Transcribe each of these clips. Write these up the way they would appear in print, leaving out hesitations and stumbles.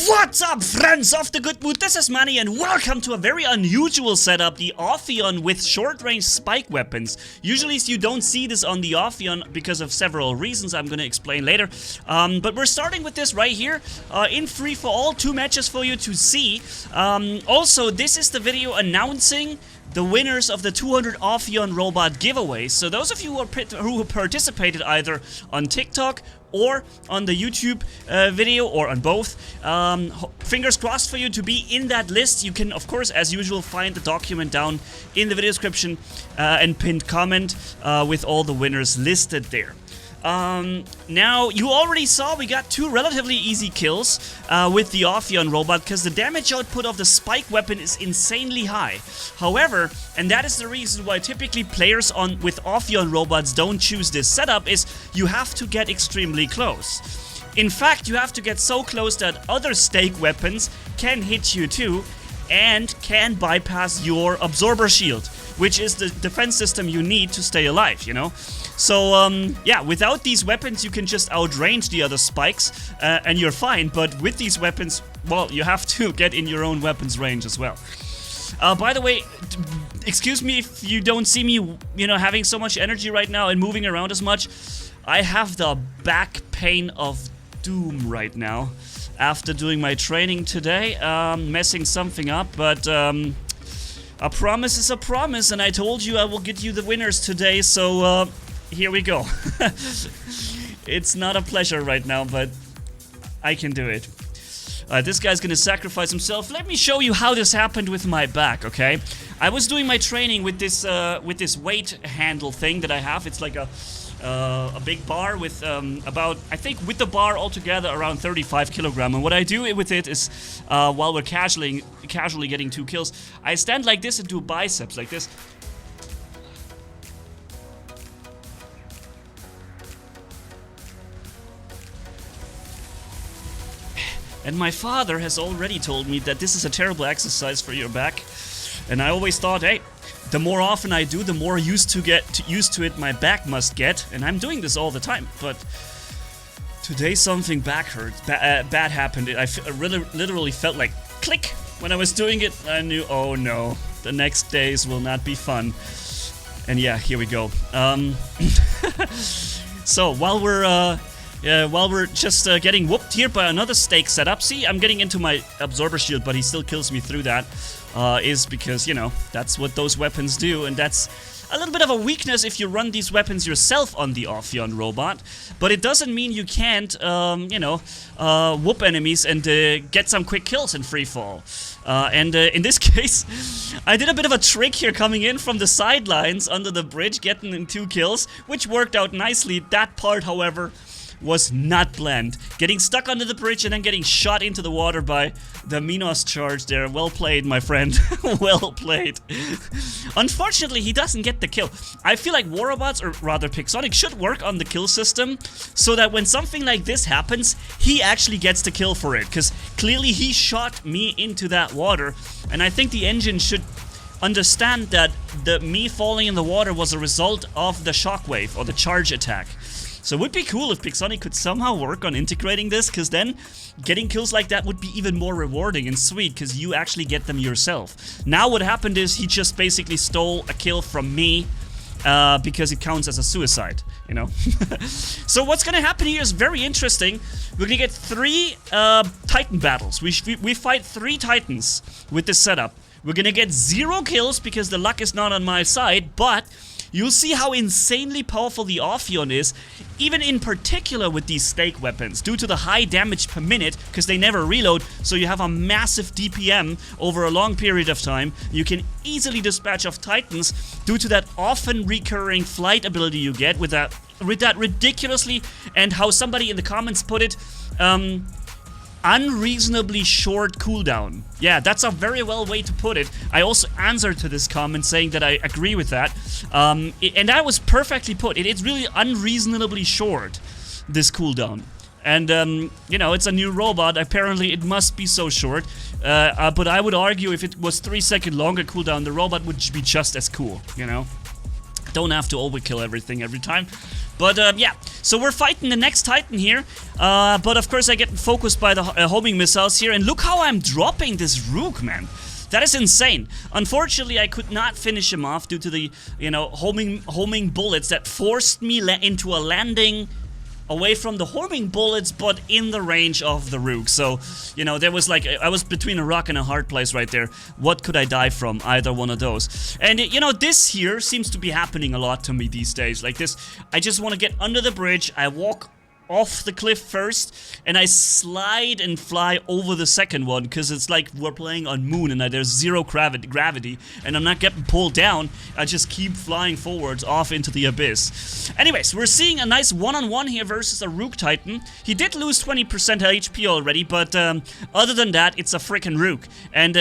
What's up, friends of the good mood? This is Manni and welcome to a very unusual setup, the Ophion with short-range spike weapons. Usually you don't see this on the Ophion because of several reasons I'm gonna explain later. But we're starting with this right here, in free-for-all, 2 matches for you to see. Also, this is the video announcing the winners of the 200 Ophion robot giveaway. So those of you who participated either on TikTok or on the YouTube video, or on both, fingers crossed for you to be in that list. You can, of course, as usual, find the document down in the video description and pinned comment with all the winners listed there. Now, you already saw we got 2 relatively easy kills with the Ophion robot because the damage output of the spike weapon is insanely high. However, and that is the reason why typically players with Ophion robots don't choose this setup, is you have to get extremely close. In fact, you have to get so close that other stake weapons can hit you too and can bypass your absorber shield, which is the defense system you need to stay alive, you know? So, yeah, without these weapons you can just outrange the other spikes and you're fine, but with these weapons, well, you have to get in your own weapons range as well. By the way, excuse me if you don't see me, you know, having so much energy right now and moving around as much. I have the back pain of doom right now after doing my training today, messing something up, but a promise is a promise, and I told you I will get you the winners today, so here we go. It's not a pleasure right now, but I can do it. This guy's gonna sacrifice himself. Let me show you how this happened with my back, okay? I was doing my training with this weight handle thing that I have. It's like a big bar with about, I think with the bar altogether, around 35 kilogram. And what I do with it is, while we're casually getting 2 kills, I stand like this and do biceps like this. And my father has already told me that this is a terrible exercise for your back. And I always thought, hey, the more often I do, the more used to it my back must get, and I'm doing this all the time. But today something bad happened. I literally felt like click when I was doing it. I knew, oh no, the next days will not be fun. And yeah, here we go. So while we're just getting whooped here by another stake setup, see, I'm getting into my absorber shield, but he still kills me through that. Is because, you know, that's what those weapons do, and that's a little bit of a weakness if you run these weapons yourself on the Ophion robot, but it doesn't mean you can't, you know, whoop enemies and get some quick kills in freefall. And in this case, I did a bit of a trick here coming in from the sidelines under the bridge, getting in 2 kills, which worked out nicely. That part, however, was not planned. Getting stuck under the bridge and then getting shot into the water by the Minos charge there. Well played, my friend. Well played. Unfortunately, he doesn't get the kill. I feel like War Robots, or rather Pixonic, should work on the kill system so that when something like this happens, he actually gets the kill for it. Because clearly he shot me into that water, and I think the engine should understand that me falling in the water was a result of the shockwave or the charge attack. So it would be cool if Pixonic could somehow work on integrating this, because then getting kills like that would be even more rewarding and sweet, because you actually get them yourself. Now what happened is he just basically stole a kill from me, because it counts as a suicide, you know? So what's gonna happen here is very interesting. We're gonna get 3 Titan battles. We fight 3 Titans with this setup. We're gonna get 0 kills because the luck is not on my side, but you'll see how insanely powerful the Ophion is, even in particular with these stake weapons, due to the high damage per minute, because they never reload, so you have a massive DPM over a long period of time. You can easily dispatch off Titans due to that often recurring flight ability you get with that ridiculously, and how somebody in the comments put it, unreasonably short cooldown. Yeah, that's a very well way to put it. I also answered to this comment saying that I agree with that. And that was perfectly put. It's really unreasonably short, this cooldown. And, you know, it's a new robot. Apparently it must be so short. But I would argue if it was 3 second longer cooldown, the robot would be just as cool, you know? Don't have to overkill everything every time. But yeah, so we're fighting the next Titan here. But of course I get focused by the homing missiles here. And look how I'm dropping this Rook, man. That is insane. Unfortunately, I could not finish him off due to the, you know, homing bullets that forced me into a landing away from the homing bullets, but in the range of the Rook. So, you know, there was like, I was between a rock and a hard place right there. What could I die from? Either one of those. And, you know, this here seems to be happening a lot to me these days. Like this, I just want to get under the bridge, I walk off the cliff first, and I slide and fly over the second one, because it's like we're playing on Moon and there's zero gravity, and I'm not getting pulled down. I just keep flying forwards off into the abyss. Anyways, we're seeing a nice one-on-one here versus a Rook Titan. He did lose 20% HP already, but other than that, it's a freaking Rook. And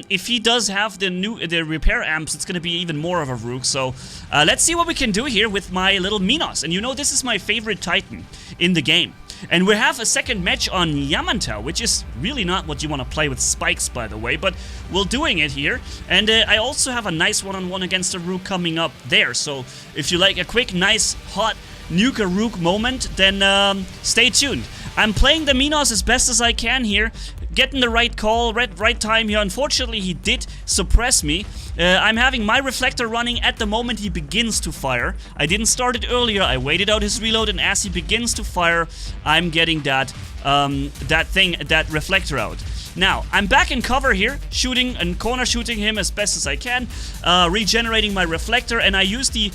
if he does have the repair amps, it's gonna be even more of a Rook. So let's see what we can do here with my little Minos. And you know, this is my favorite Titan in the game. And we have a second match on Yamantau, which is really not what you want to play with spikes, by the way, but we're doing it here. And I also have a nice one-on-one against a Rook coming up there. So if you like a quick, nice, hot nuke a Rook moment, then stay tuned. I'm playing the Minos as best as I can here, getting the right call, right time here. Unfortunately, he did suppress me. I'm having my reflector running at the moment he begins to fire. I didn't start it earlier, I waited out his reload, and as he begins to fire, I'm getting that reflector out. Now, I'm back in cover here, shooting and corner shooting him as best as I can, regenerating my reflector, and I use the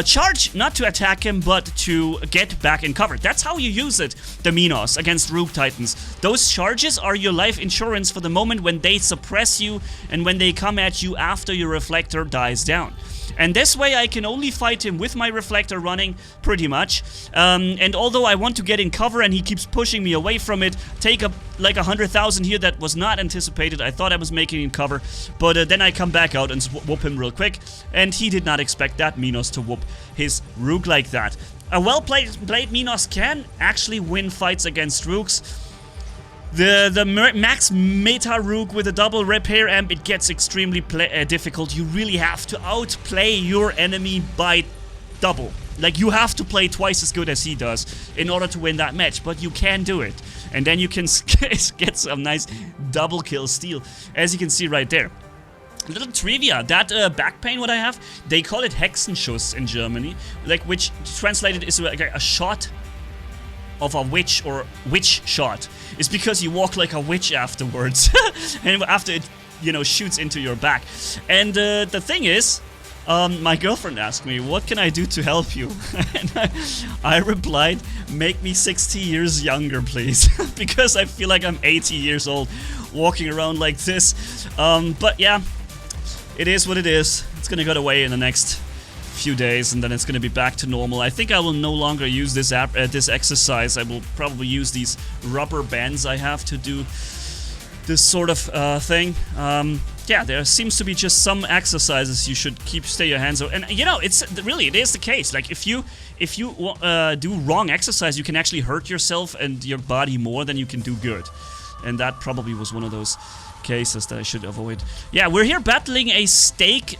charge not to attack him, but to get back in cover. That's how you use it, the Minos, against Rook Titans. Those charges are your life insurance for the moment when they suppress you and when they come at you after your reflector dies down. And this way I can only fight him with my reflector running, pretty much. And although I want to get in cover and he keeps pushing me away from it, take up like 100,000 here that was not anticipated. I thought I was making him cover, but then I come back out and whoop him real quick. And he did not expect that Minos to whoop his Rook like that. A well-played Minos can actually win fights against Rooks. The max meta Rook with a double repair amp, it gets extremely difficult. You really have to outplay your enemy by double. Like, you have to play twice as good as he does in order to win that match, but you can do it. And then you can get some nice double kill steal, as you can see right there. A little trivia, that back pain what I have, they call it Hexenschuss in Germany, like, which translated is like a shot of a witch, or witch shot. It's because you walk like a witch afterwards. And after it, you know, shoots into your back. And the thing is, my girlfriend asked me, what can I do to help you? And I replied, make me 60 years younger, please. Because I feel like I'm 80 years old walking around like this. But yeah, it is what it is. It's gonna go away in the next few days, and then it's gonna be back to normal. I think I will no longer use this exercise. I will probably use these rubber bands I have to do this sort of thing. Yeah, there seems to be just some exercises you should stay your hands on, and you know, it is the case. Like, if you do wrong exercise, you can actually hurt yourself and your body more than you can do good, and that probably was one of those cases that I should avoid. Yeah, we're here battling a stake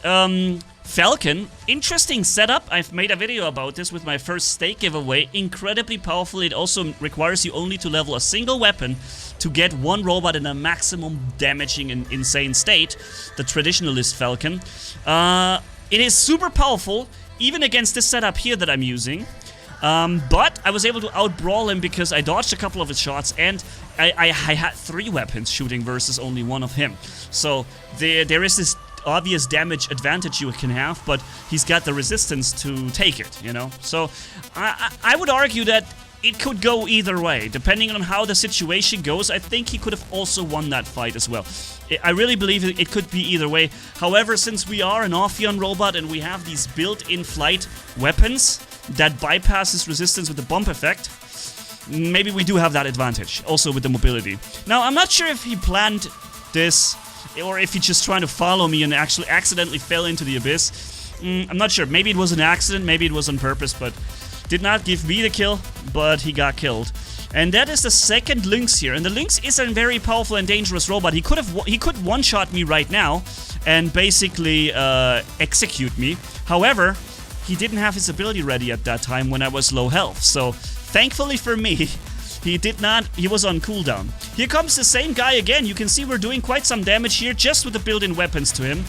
Falcon. Interesting setup. I've made a video about this with my first stake giveaway. Incredibly powerful. It also requires you only to level a single weapon to get one robot in a maximum damaging and insane state. The Traditionalist Falcon. It is super powerful, even against this setup here that I'm using. But I was able to outbrawl him because I dodged a couple of his shots, and I had 3 weapons shooting versus only 1 of him. So there is this obvious damage advantage you can have, but he's got the resistance to take it, you know? So I would argue that it could go either way. Depending on how the situation goes, I think he could have also won that fight as well. I really believe it could be either way. However, since we are an Ophion robot and we have these built-in flight weapons that bypasses resistance with the bump effect, maybe we do have that advantage, also with the mobility. Now, I'm not sure if he planned this, or if he's just trying to follow me and actually accidentally fell into the abyss. I'm not sure. Maybe it was an accident, maybe it was on purpose, but did not give me the kill, but he got killed. And that is the second Lynx here. And the Lynx is a very powerful and dangerous robot. He could one-shot me right now and basically execute me. However, he didn't have his ability ready at that time when I was low health. So thankfully for me, he was on cooldown. Here comes the same guy again. You can see we're doing quite some damage here just with the built-in weapons to him.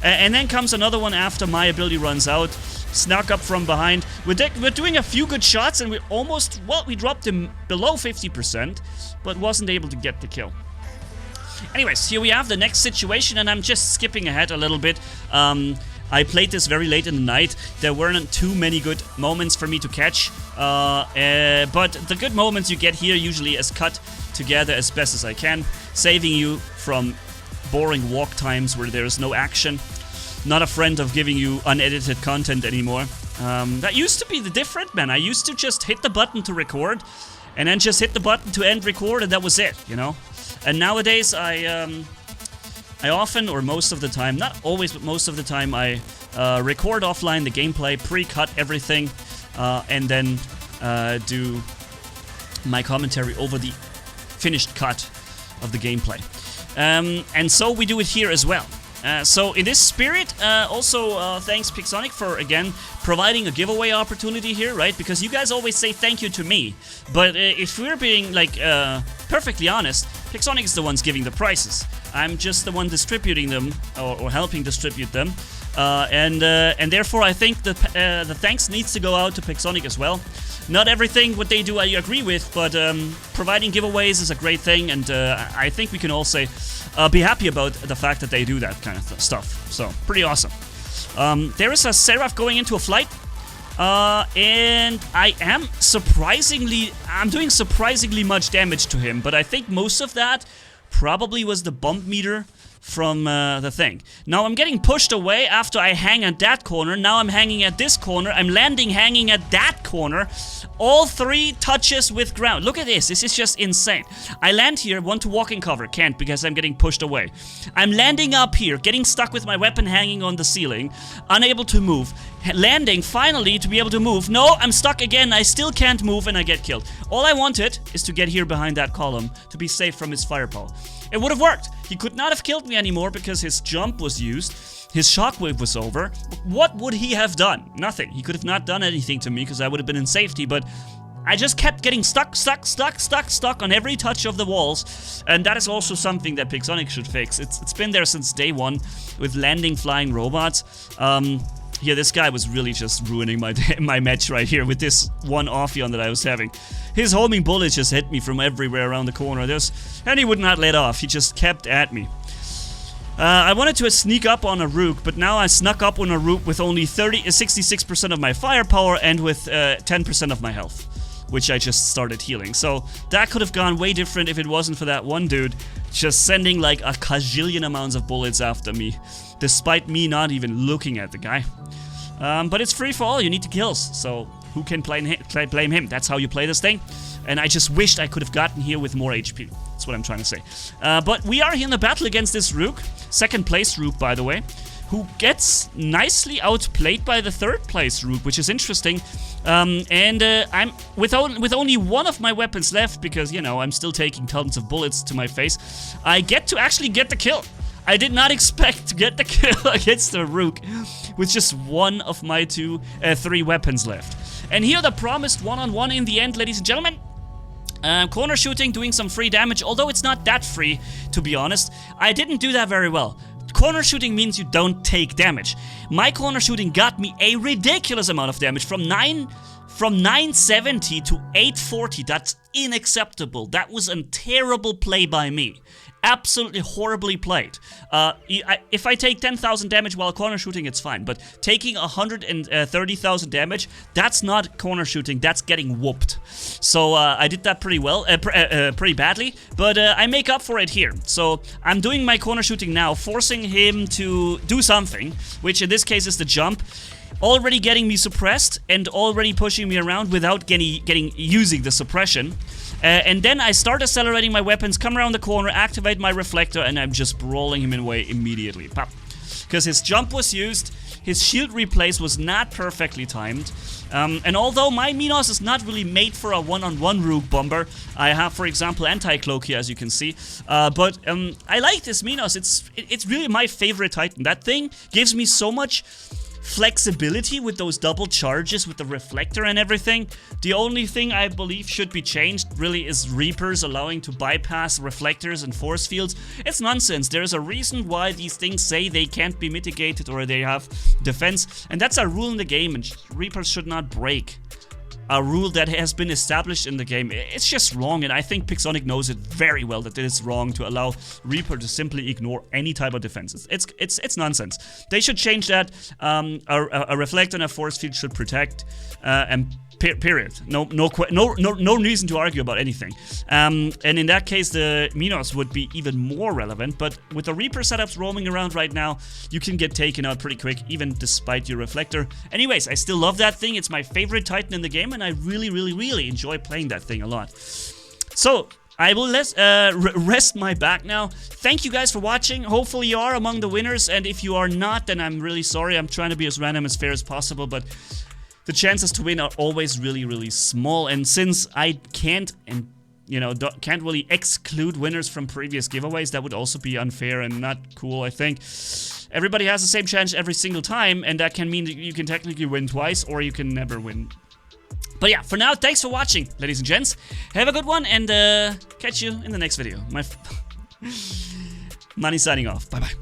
And then comes another one after my ability runs out. Snuck up from behind. We're doing a few good shots and we almost, well, we dropped him below 50%, but wasn't able to get the kill. Anyways, here we have the next situation, and I'm just skipping ahead a little bit. I played this very late in the night. There weren't too many good moments for me to catch, but the good moments you get here usually is cut together as best as I can, saving you from boring walk times where there is no action. Not a friend of giving you unedited content anymore. That used to be the different, man. I used to just hit the button to record, and then just hit the button to end record, and that was it, you know? And nowadays, I often, or most of the time, not always, but most of the time, I record offline the gameplay, pre-cut everything, and then do my commentary over the finished cut of the gameplay. And so we do it here as well. So in this spirit, also thanks Pixonic for, again, providing a giveaway opportunity here, right? Because you guys always say thank you to me, but if we're being, like, perfectly honest, Pixonic is the ones giving the prizes. I'm just the one distributing them, or helping distribute them, and therefore I think the thanks needs to go out to Pixonic as well. Not everything what they do I agree with, but providing giveaways is a great thing, and I think we can all say be happy about the fact that they do that kind of stuff. So, pretty awesome. There is a Seraph going into a flight, and I'm doing surprisingly much damage to him, but I think most of that probably was the bump meter from the thing. Now I'm getting pushed away after I hang at that corner. Now I'm hanging at this corner. I'm landing hanging at that corner. All 3 touches with ground. Look at this. This is just insane. I land here, want to walk in cover. Can't because I'm getting pushed away. I'm landing up here, getting stuck with my weapon hanging on the ceiling. Unable to move. Landing finally to be able to move. No, I'm stuck again. I still can't move and I get killed. All I wanted is to get here behind that column to be safe from his firepower. It would have worked. He could not have killed me anymore because his jump was used. His shockwave was over. What would he have done? Nothing. He could have not done anything to me because I would have been in safety, but I just kept getting stuck on every touch of the walls, and that is also something that Pixonic should fix. It's been there since day one with landing flying robots. Yeah, this guy was really just ruining my match right here with this one Ophion that I was having. His homing bullet just hit me from everywhere around the corner, and he would not let off. He just kept at me. I wanted to sneak up on a Rook, but now I snuck up on a Rook with only 66% of my firepower and with 10% of my health, which I just started healing. So that could have gone way different if it wasn't for that one dude just sending like a cajillion amounts of bullets after me, despite me not even looking at the guy. But it's free for all, you need to kills, so who can blame him? That's how you play this thing. And I just wished I could have gotten here with more HP. That's what I'm trying to say. But we are here in the battle against this Rook, second place Rook by the way, who gets nicely outplayed by the third place Rook, which is interesting. I'm with only one of my weapons left, because, you know, I'm still taking tons of bullets to my face. I get to actually get the kill. I did not expect to get the kill against the Rook with just one of my 3 weapons left. And here the promised one-on-one in the end, ladies and gentlemen. Corner shooting, doing some free damage, although it's not that free, to be honest. I didn't do that very well. Corner shooting means you don't take damage. My corner shooting got me a ridiculous amount of damage, from 970 to 840. That's unacceptable. That was a terrible play by me. Absolutely horribly played. If I take 10,000 damage while corner shooting, it's fine. But taking 130,000 damage, that's not corner shooting, that's getting whooped. So I did that pretty well, pretty badly. But I make up for it here. So I'm doing my corner shooting now, forcing him to do something, which in this case is the jump. Already getting me suppressed and already pushing me around without using the suppression. And then I start accelerating my weapons, come around the corner, activate my reflector, and I'm just brawling him away immediately. Pop. Because his jump was used, his shield replace was not perfectly timed. And although my Minos is not really made for a one-on-one Rook bomber, I have, for example, anti-cloak here, as you can see. But I like this Minos. It's really my favorite Titan. That thing gives me so much flexibility with those double charges with the reflector and everything. The only thing I believe should be changed really is Reapers allowing to bypass reflectors and force fields. It's nonsense. There's a reason why these things say they can't be mitigated or they have defense, and that's a rule in the game, and Reapers should not break a rule that has been established in the game. It's just wrong, and I think Pixonic knows it very well that it is wrong to allow Reaper to simply ignore any type of defenses. It's nonsense. They should change that. A reflector and a force field should protect, and period. No reason to argue about anything. And in that case, the Minos would be even more relevant. But with the Reaper setups roaming around right now, you can get taken out pretty quick, even despite your reflector. Anyways, I still love that thing. It's my favorite Titan in the game, and I really enjoy playing that thing a lot. So I will rest my back now. Thank you guys for watching. Hopefully you are among the winners, and if you are not, then I'm really sorry. I'm trying to be as random as fair as possible, but the chances to win are always really small, and since I can't can't really exclude winners from previous giveaways, that would also be unfair and not cool, I think. Everybody has the same chance every single time, and that can mean that you can technically win twice, or you can never win. But yeah, for now, thanks for watching, ladies and gents. Have a good one, and catch you in the next video. Manni signing off. Bye-bye.